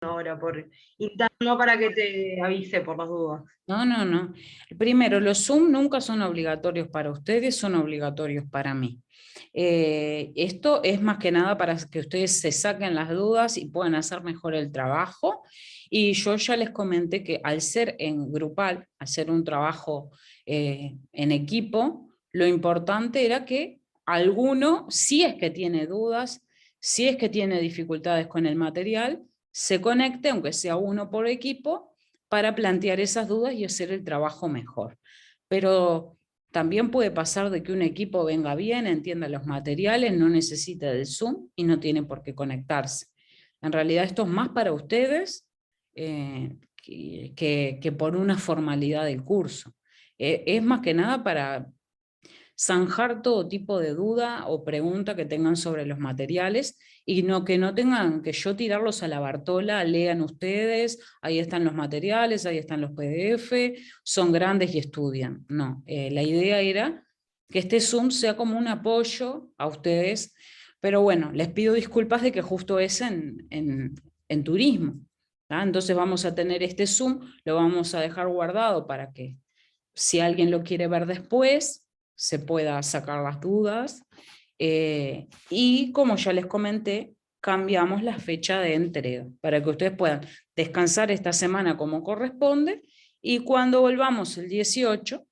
ahora por interno para que te avise por las dudas. No, no, no. Primero, los Zoom nunca son obligatorios para ustedes, son obligatorios para mí. Esto es más que nada para que ustedes se saquen las dudas y puedan hacer mejor el trabajo. Y yo ya les comenté que al ser en grupal, al ser un trabajo en equipo, lo importante era que alguno, si es que tiene dudas, si es que tiene dificultades con el material, se conecte, aunque sea uno por equipo, para plantear esas dudas y hacer el trabajo mejor. Pero también puede pasar de que un equipo venga bien, entienda los materiales, no necesita del Zoom y no tiene por qué conectarse. En realidad esto es más para ustedes que por una formalidad del curso. Es más que nada para zanjar todo tipo de duda o pregunta que tengan sobre los materiales y no que no tengan que yo tirarlos a la Bartola, lean ustedes, ahí están los materiales, ahí están los PDF, son grandes y estudian. No, la idea era que este Zoom sea como un apoyo a ustedes, pero bueno, les pido disculpas de que justo es en turismo. ¿Ah? Entonces vamos a tener este Zoom, lo vamos a dejar guardado para que si alguien lo quiere ver después, se pueda sacar las dudas. Y como ya les comenté, cambiamos la fecha de entrega para que ustedes puedan descansar esta semana como corresponde y cuando volvamos el 18,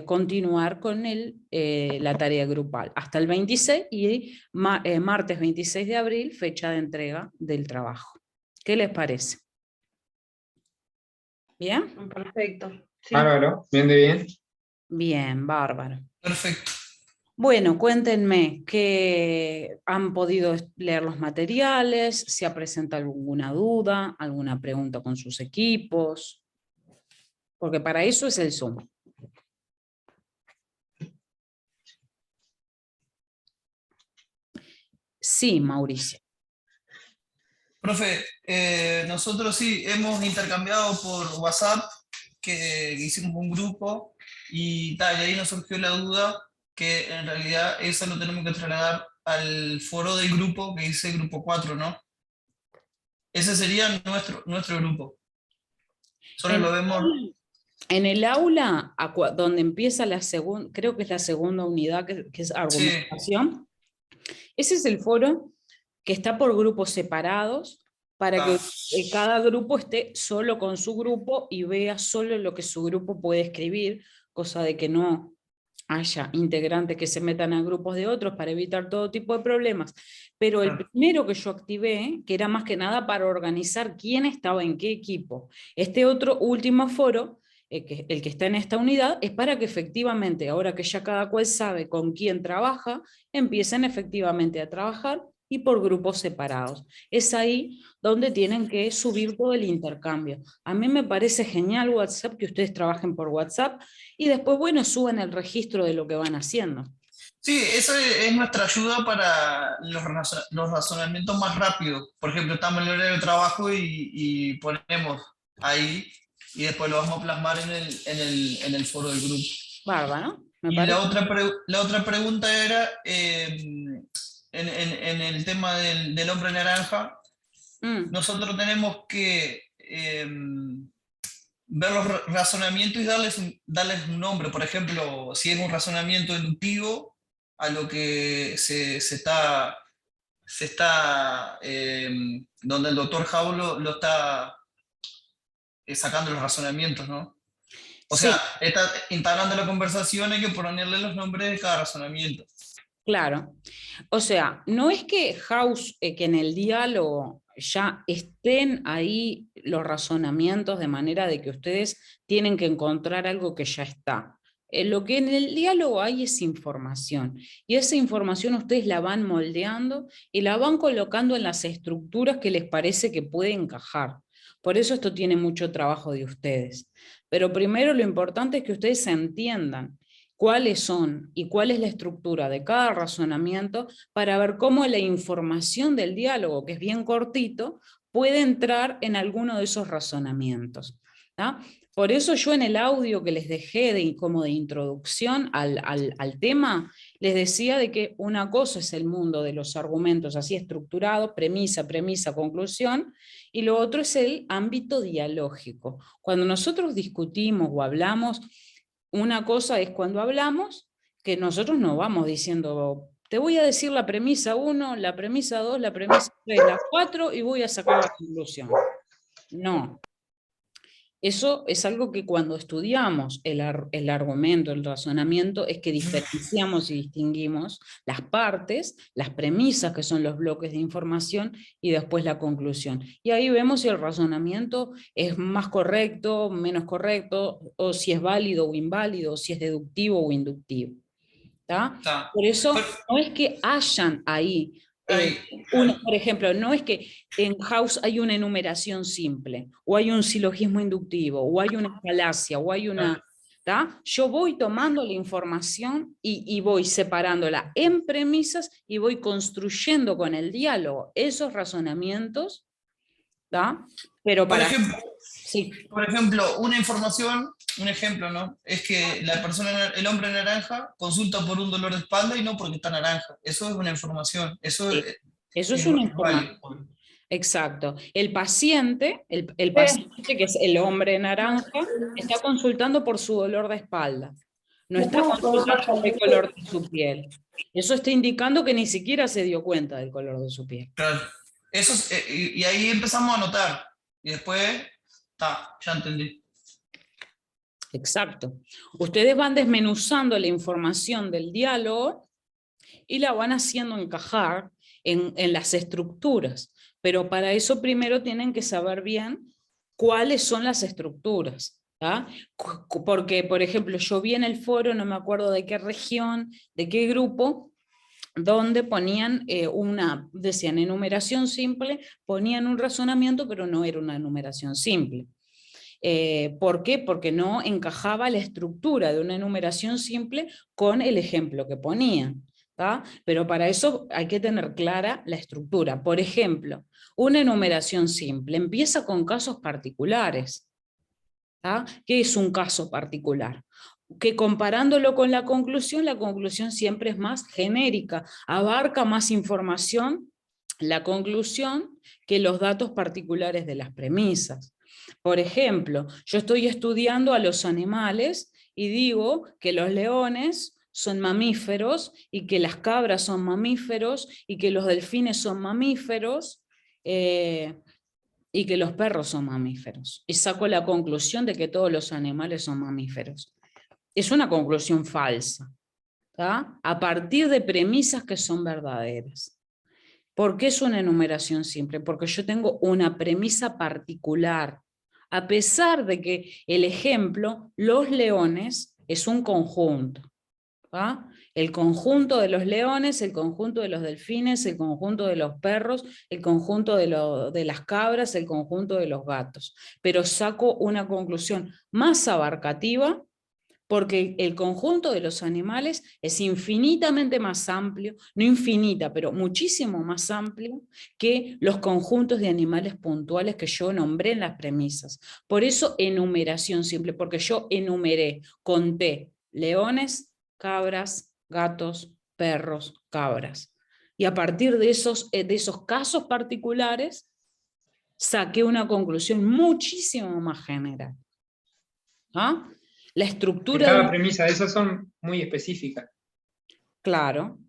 continuar con la tarea grupal hasta el 26 y martes 26 de abril, fecha de entrega del trabajo. ¿Qué les parece? ¿Bien? Perfecto. Sí. Bárbaro, bien de bien. Bien, bárbaro. Perfecto. Bueno, cuéntenme que han podido leer los materiales, si ha presentado alguna duda, alguna pregunta con sus equipos, porque para eso es el Zoom. Sí, Mauricio. Profe, nosotros sí hemos intercambiado por WhatsApp, que hicimos un grupo y tal, y ahí nos surgió la duda que en realidad eso lo tenemos que trasladar al foro del grupo que dice grupo 4, ¿no? Ese sería nuestro grupo. Solo lo vemos. En el aula, donde empieza la segunda, creo que es la segunda unidad, que es Sí, argumentación, ese es el foro que está por grupos separados para que cada grupo esté solo con su grupo y vea solo lo que su grupo puede escribir, cosa de que no haya integrantes que se metan a grupos de otros para evitar todo tipo de problemas. Pero el primero que yo activé, que era más que nada para organizar quién estaba en qué equipo, este otro último foro, el que está en esta unidad, es para que efectivamente, ahora que ya cada cual sabe con quién trabaja, empiecen efectivamente a trabajar y por grupos separados. Es ahí donde tienen que subir todo el intercambio. A mí me parece genial WhatsApp, que ustedes trabajen por WhatsApp y después, bueno, suben el registro de lo que van haciendo. sí, esa es nuestra ayuda para los razonamientos más rápidos. Por ejemplo, estamos en el horario de trabajo y ponemos ahí y después lo vamos a plasmar en el foro del grupo. Bárbaro, me Y parece. la otra pregunta era, en el tema del hombre naranja, nosotros tenemos que ver los razonamientos y darles un nombre. Por ejemplo, si es un razonamiento inductivo, a lo que donde el doctor Howe lo está sacando los razonamientos, ¿no? O sea, Sí, está integrando la conversación, hay que ponerle los nombres de cada razonamiento. claro. O sea, no es que House, que en el diálogo ya estén ahí los razonamientos de manera de que ustedes tienen que encontrar algo que ya está. Lo que en el diálogo hay es información y esa información ustedes la van moldeando y la van colocando en las estructuras que les parece que puede encajar. Por eso esto tiene mucho trabajo de ustedes. Pero primero lo importante es que ustedes se entiendan cuáles son y cuál es la estructura de cada razonamiento para ver cómo la información del diálogo, que es bien cortito, puede entrar en alguno de esos razonamientos. ¿tá? Por eso yo en el audio que les dejé como de introducción al tema, Les decía de que una cosa es el mundo de los argumentos así estructurado, premisa, premisa, conclusión, y lo otro es el ámbito dialógico. Cuando nosotros discutimos o hablamos, una cosa es cuando hablamos, que nosotros no vamos diciendo, te voy a decir la premisa 1, la premisa 2, la premisa 3, la 4 y voy a sacar la conclusión. No. Eso es algo que cuando estudiamos el argumento, el razonamiento, es que diferenciamos y distinguimos las partes, las premisas, que son los bloques de información, y después la conclusión. Y ahí vemos si el razonamiento es más correcto, menos correcto, o si es válido o inválido, o si es deductivo o inductivo. ¿Tá? Por eso no es que hayan ahí, por ejemplo, no es que en House hay una enumeración simple, o hay un silogismo inductivo, o hay una falacia, o hay una... ¿tá? Yo voy tomando la información y voy separándola en premisas y voy construyendo con el diálogo esos razonamientos, ¿tá? Pero para... Sí. Por ejemplo, una información, un ejemplo, ¿no? Es que la persona, el hombre naranja, consulta por un dolor de espalda y no porque está naranja. Eso es una información. Eso es una información. Exacto. El paciente, el paciente, que es el hombre naranja, está consultando por su dolor de espalda. No está consultando por el color de su piel. Eso está indicando que ni siquiera se dio cuenta del color de su piel. Claro. Eso y ahí empezamos a notar. Y después... ya entendí. Exacto. Ustedes van desmenuzando la información del diálogo y la van haciendo encajar en las estructuras. Pero para eso primero tienen que saber bien cuáles son las estructuras. ¿tá? Porque, por ejemplo, yo vi en el foro, no me acuerdo de qué región, de qué grupo, donde ponían decían enumeración simple, ponían un razonamiento, pero no era una enumeración simple. ¿Por qué? Porque no encajaba la estructura de una enumeración simple con el ejemplo que ponían. ¿tá? Pero para eso hay que tener clara la estructura. Por ejemplo, una enumeración simple empieza con casos particulares. ¿tá? ¿Qué es un caso particular? Que comparándolo con la conclusión siempre es más genérica, abarca más información la conclusión que los datos particulares de las premisas. Por ejemplo, yo estoy estudiando a los animales y digo que los leones son mamíferos y que las cabras son mamíferos y que los delfines son mamíferos y que los perros son mamíferos. Y saco la conclusión de que todos los animales son mamíferos. Es una conclusión falsa, ¿tá? A partir de premisas que son verdaderas. ¿Por qué es una enumeración simple? Porque yo tengo una premisa particular. A pesar de que el ejemplo, los leones, es un conjunto. ¿tá? El conjunto de los leones, el conjunto de los delfines, el conjunto de los perros, el conjunto de las cabras, el conjunto de los gatos. Pero saco una conclusión más abarcativa porque el conjunto de los animales es infinitamente más amplio, no infinita, pero muchísimo más amplio que los conjuntos de animales puntuales que yo nombré en las premisas. Por eso enumeración simple, porque yo enumeré, conté leones, cabras, gatos, perros, cabras. Y a partir de esos casos particulares, saqué una conclusión muchísimo más general. ¿Ah? La estructura... Cada premisa de esas son muy específicas. Claro.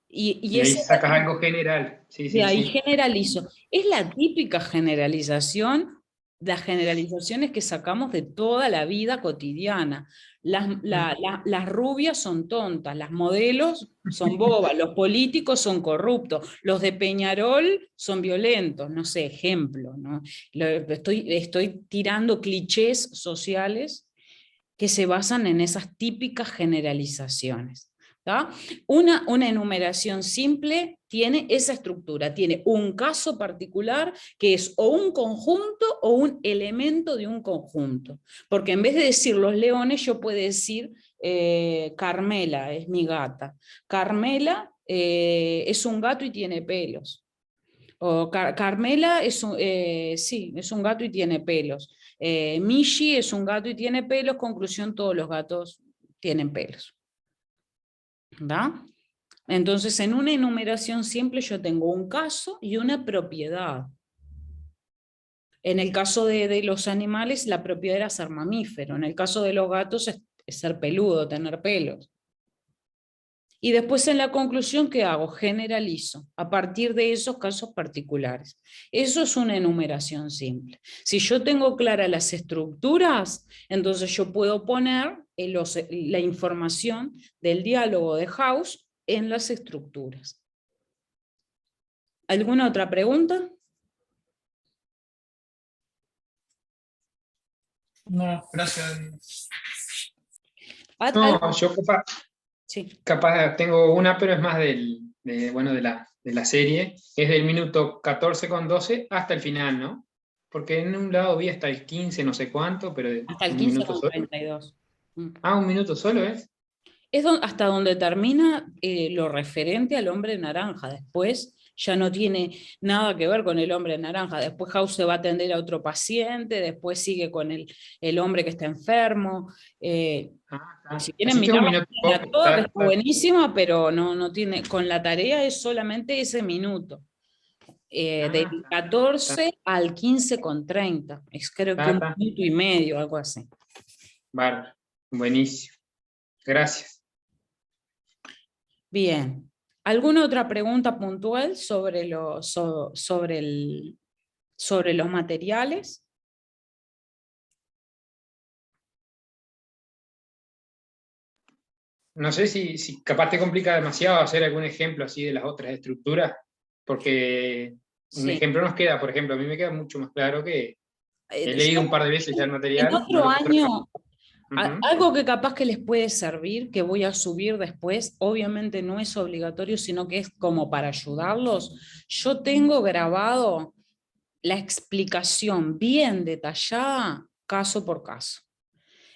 Y ahí sacas algo general. Sí, de ahí generalizo. Es la típica generalización, las generalizaciones que sacamos de toda la vida cotidiana. Las rubias son tontas, las modelos son bobas, los políticos son corruptos, los de Peñarol son violentos, no sé, ejemplo, ¿no? Estoy tirando clichés sociales que se basan en esas típicas generalizaciones. ¿tá? Una enumeración simple tiene esa estructura, tiene un caso particular que es o un conjunto o un elemento de un conjunto. Porque en vez de decir los leones, yo puedo decir Carmela es mi gata. Carmela es un gato y tiene pelos. O Carmela es un gato y tiene pelos. Mishi es un gato y tiene pelos, conclusión, todos los gatos tienen pelos. ¿da? Entonces, en una enumeración simple yo tengo un caso y una propiedad. En el caso de los animales, la propiedad era ser mamífero. En el caso de los gatos es ser peludo, tener pelos. Y después en la conclusión, ¿qué hago? Generalizo a partir de esos casos particulares. Eso es una enumeración simple. Si yo tengo claras las estructuras, entonces yo puedo poner la información del diálogo de House en las estructuras. ¿Alguna otra pregunta? No, gracias. No, yo Sí. capaz tengo una, pero es más de la serie. Es del minuto 14,12 hasta el final, ¿no? Porque en un lado vi hasta el 15, no sé cuánto, pero Hasta el un 15 minuto con solo. 32. Ah, un minuto solo es. Es hasta donde termina lo referente al hombre naranja. Después ya no tiene nada que ver con el hombre naranja. Después House se va a atender a otro paciente, después sigue con el hombre que está enfermo. Si quieren Así que un mirarla minuto. toda, que está buenísima, pero no tiene, con la tarea es solamente ese minuto. Del 14 al 15,30. Es creo que un minuto y medio, algo así. Bárbaro, buenísimo. Gracias. Bien. ¿Alguna otra pregunta puntual sobre los materiales? No sé si capaz te complica demasiado hacer algún ejemplo así de las otras estructuras, porque un Sí. ejemplo nos queda, por ejemplo, a mí me queda mucho más claro que he leído un par de veces ya el material. En otro año, Uh-huh. algo que capaz que les puede servir, que voy a subir después, obviamente no es obligatorio, sino que es como para ayudarlos. Yo tengo grabado la explicación bien detallada, caso por caso.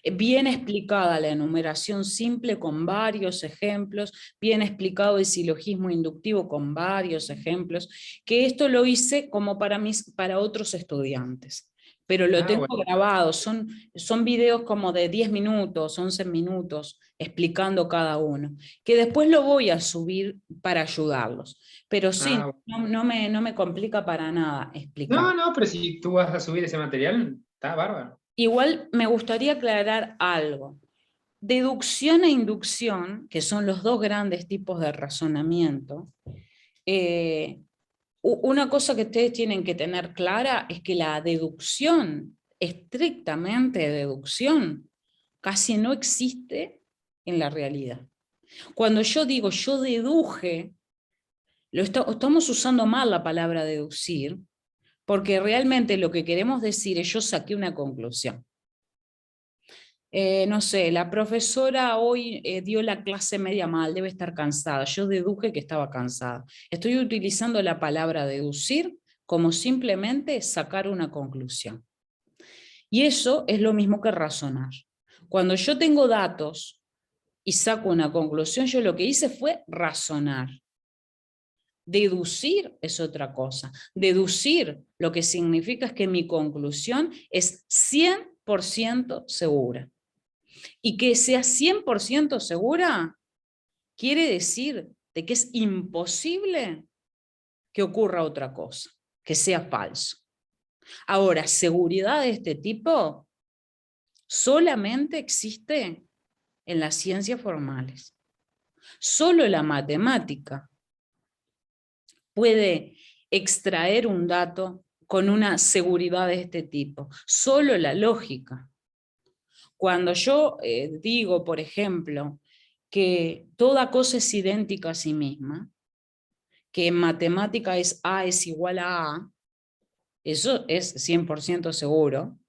Bien explicada la enumeración simple con varios ejemplos, bien explicado el silogismo inductivo con varios ejemplos, que esto lo hice como para otros estudiantes. Pero lo tengo grabado, son videos como de 10 minutos, 11 minutos, explicando cada uno, que después lo voy a subir para ayudarlos. Pero sí, no me complica para nada explicar. No, pero si tú vas a subir ese material, está bárbaro. Igual me gustaría aclarar algo. Deducción e inducción, que son los dos grandes tipos de razonamiento, una cosa que ustedes tienen que tener clara es que la deducción, estrictamente deducción, casi no existe en la realidad. Cuando yo digo yo deduje, estamos usando mal la palabra deducir, porque realmente lo que queremos decir es yo saqué una conclusión. No sé, la profesora hoy dio la clase media mal, debe estar cansada. Yo deduje que estaba cansada. Estoy utilizando la palabra deducir como simplemente sacar una conclusión. Y eso es lo mismo que razonar. Cuando yo tengo datos y saco una conclusión, yo lo que hice fue razonar. Deducir es otra cosa. Deducir lo que significa es que mi conclusión es 100% segura. Y que sea 100% segura quiere decir de que es imposible que ocurra otra cosa, que sea falso. Ahora, seguridad de este tipo solamente existe en las ciencias formales. Solo la matemática puede extraer un dato con una seguridad de este tipo. Solo la lógica. Cuando yo digo, por ejemplo, que toda cosa es idéntica a sí misma, que en matemática es A es igual a A, eso es 100% seguro.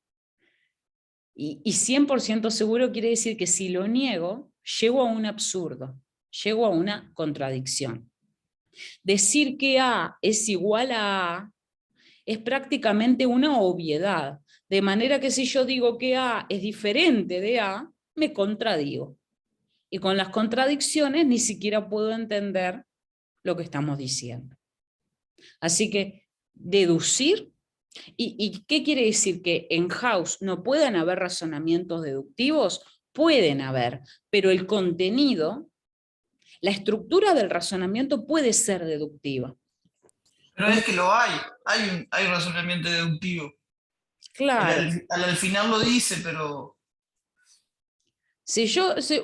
Y 100% seguro quiere decir que si lo niego, llego a un absurdo, llego a una contradicción. Decir que A es igual a A es prácticamente una obviedad, de manera que si yo digo que A es diferente de A, me contradigo. Y con las contradicciones ni siquiera puedo entender lo que estamos diciendo. Así que deducir, ¿y qué quiere decir? Que en House no pueden haber razonamientos deductivos, pueden haber, pero el contenido, La estructura del razonamiento puede ser deductiva. Pero es que lo hay razonamiento deductivo. Claro. Al final lo dice, pero... Si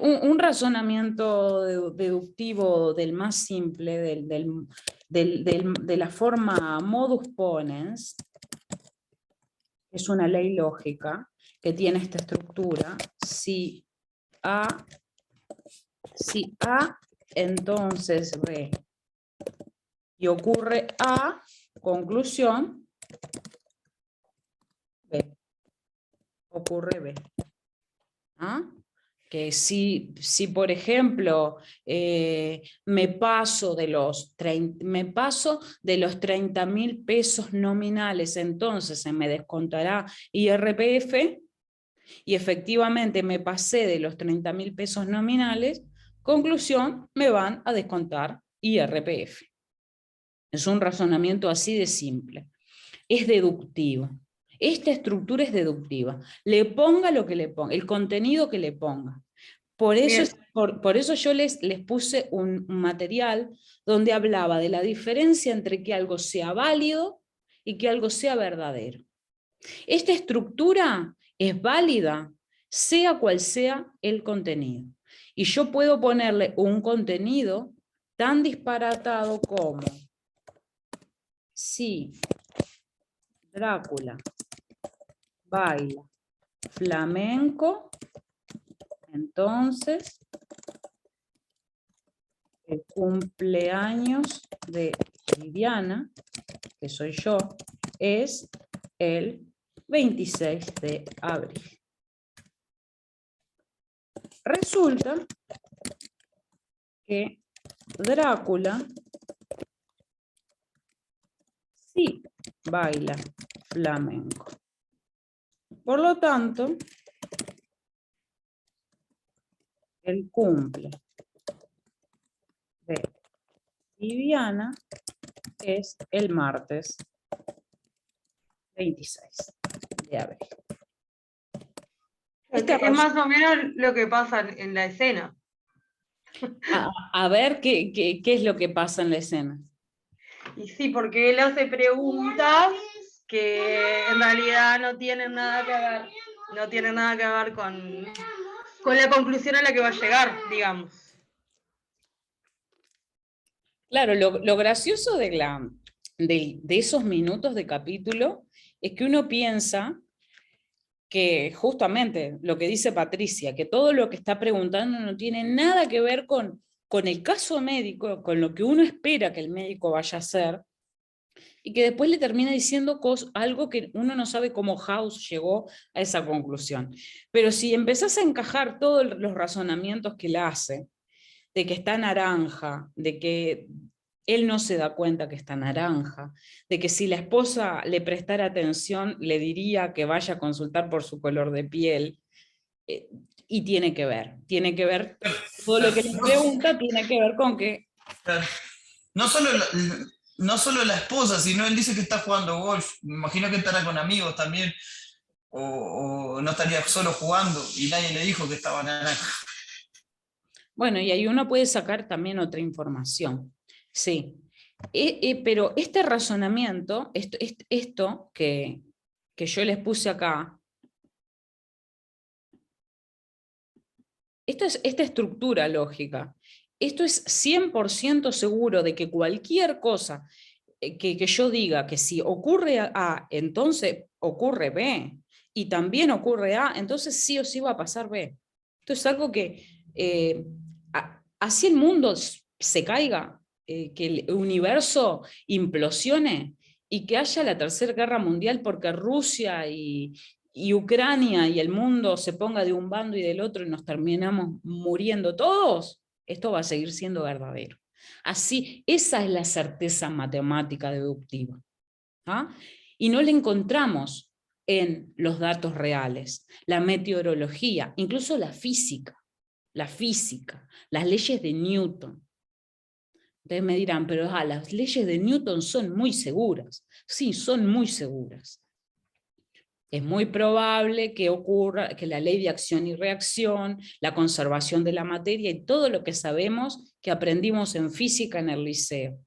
un razonamiento deductivo del más simple, de la forma modus ponens, es una ley lógica que tiene esta estructura. Si A, entonces B, y ocurre A, conclusión, B, ocurre B. ¿Ah? Que si por ejemplo, me paso de los 30.000 pesos nominales, entonces se me descontará IRPF, y efectivamente me pasé de los 30.000 pesos nominales, conclusión, me van a descontar IRPF. Es un razonamiento así de simple. Es deductivo. Esta estructura es deductiva. Le ponga lo que le ponga, el contenido que le ponga. Por eso yo les puse un material donde hablaba de la diferencia entre que algo sea válido y que algo sea verdadero. Esta estructura es válida, sea cual sea el contenido. Y yo puedo ponerle un contenido tan disparatado como: si Drácula baila flamenco, entonces el cumpleaños de Viviana, que soy yo, es el 26 de abril. Resulta que Drácula sí baila flamenco. Por lo tanto, el cumple de Viviana es el martes 26 de abril. Es más o menos lo que pasa en la escena. A ver qué es lo que pasa en la escena. Y sí, porque él hace preguntas que en realidad no tienen nada que ver con la conclusión a la que va a llegar, digamos. Claro, lo gracioso de esos minutos de capítulo es que uno piensa que justamente lo que dice Patricia, que todo lo que está preguntando no tiene nada que ver con el caso médico, con lo que uno espera que el médico vaya a hacer, y que después le termina diciendo algo que uno no sabe cómo House llegó a esa conclusión. Pero si empezás a encajar todos los razonamientos que él hace, de que está naranja, de que él no se da cuenta que está naranja, de que si la esposa le prestara atención le diría que vaya a consultar por su color de piel, y tiene que ver, todo lo que le pregunta tiene que ver con que... No solo la esposa, sino él dice que está jugando golf, me imagino que estará con amigos también, o no estaría solo jugando y nadie le dijo que estaba naranja. Bueno, y ahí uno puede sacar también otra información, sí. Pero este razonamiento, esto que yo les puse acá, esta estructura lógica, esto es 100% seguro de que cualquier cosa que yo diga que si ocurre A, entonces ocurre B, y también ocurre A, entonces sí o sí va a pasar B. Esto es algo que... así el mundo se caiga, que el universo implosione y que haya la Tercera Guerra Mundial porque Rusia y Ucrania y el mundo se ponga de un bando y del otro y nos terminamos muriendo todos, esto va a seguir siendo verdadero. Así, esa es la certeza matemática deductiva. ¿Ah? Y no la encontramos en los datos reales, la meteorología, incluso la física, las leyes de Newton. Ustedes me dirán, pero las leyes de Newton son muy seguras. Sí, son muy seguras. Es muy probable que ocurra, que la ley de acción y reacción, la conservación de la materia y todo lo que sabemos que aprendimos en física en el liceo.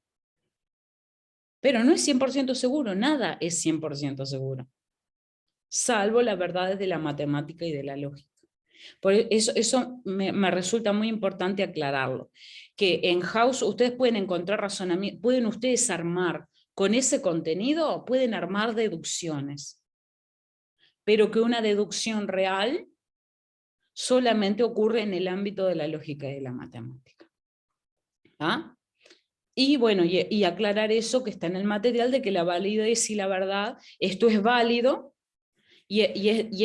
Pero no es 100% seguro, nada es 100% seguro, salvo las verdades de la matemática y de la lógica. Por eso me resulta muy importante aclararlo, que en House ustedes pueden encontrar razonamiento, pueden ustedes armar con ese contenido, pueden armar deducciones, pero que una deducción real solamente ocurre en el ámbito de la lógica y de la matemática. ¿Ah? Y bueno, y aclarar eso que está en el material, de que la validez y la verdad, esto es válido, y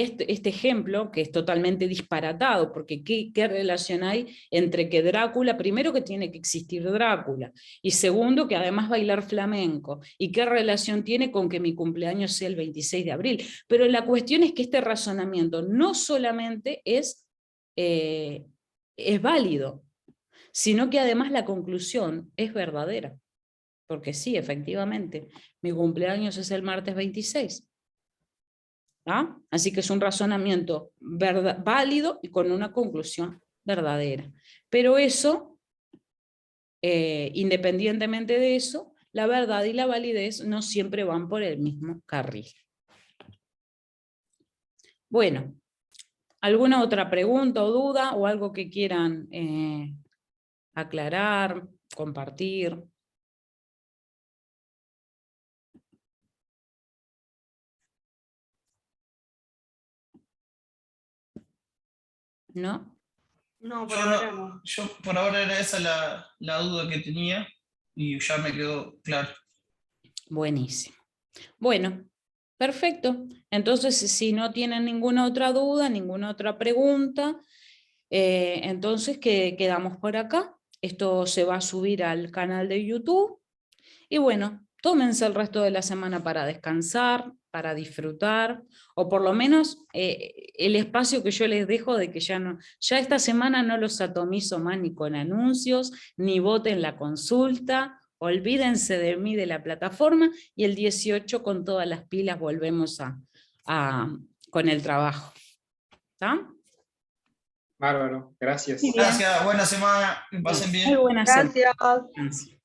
este ejemplo, que es totalmente disparatado, porque ¿qué relación hay entre que Drácula, primero que tiene que existir Drácula, y segundo que además bailar flamenco, y qué relación tiene con que mi cumpleaños sea el 26 de abril? Pero la cuestión es que este razonamiento no solamente es válido, sino que además la conclusión es verdadera. Porque sí, efectivamente, mi cumpleaños es el martes 26. ¿Ah? Así que es un razonamiento válido y con una conclusión verdadera. Pero eso, independientemente de eso, la verdad y la validez no siempre van por el mismo carril. Bueno, ¿alguna otra pregunta o duda o algo que quieran aclarar, compartir? ¿No? No, por ahora no. Yo por ahora era esa la duda que tenía y ya me quedó claro. Buenísimo. Bueno, perfecto. Entonces, si no tienen ninguna otra duda, ninguna otra pregunta, entonces quedamos por acá. Esto se va a subir al canal de YouTube. Y bueno, tómense el resto de la semana para descansar, para disfrutar, o por lo menos el espacio que yo les dejo de que ya esta semana no los atomizo más ni con anuncios, ni voten la consulta, olvídense de mí, de la plataforma, y el 18 con todas las pilas volvemos con el trabajo. ¿Está? Bárbaro, gracias. Muy bien. Gracias, buena semana, que pasen bien. Muy buena semana. Gracias.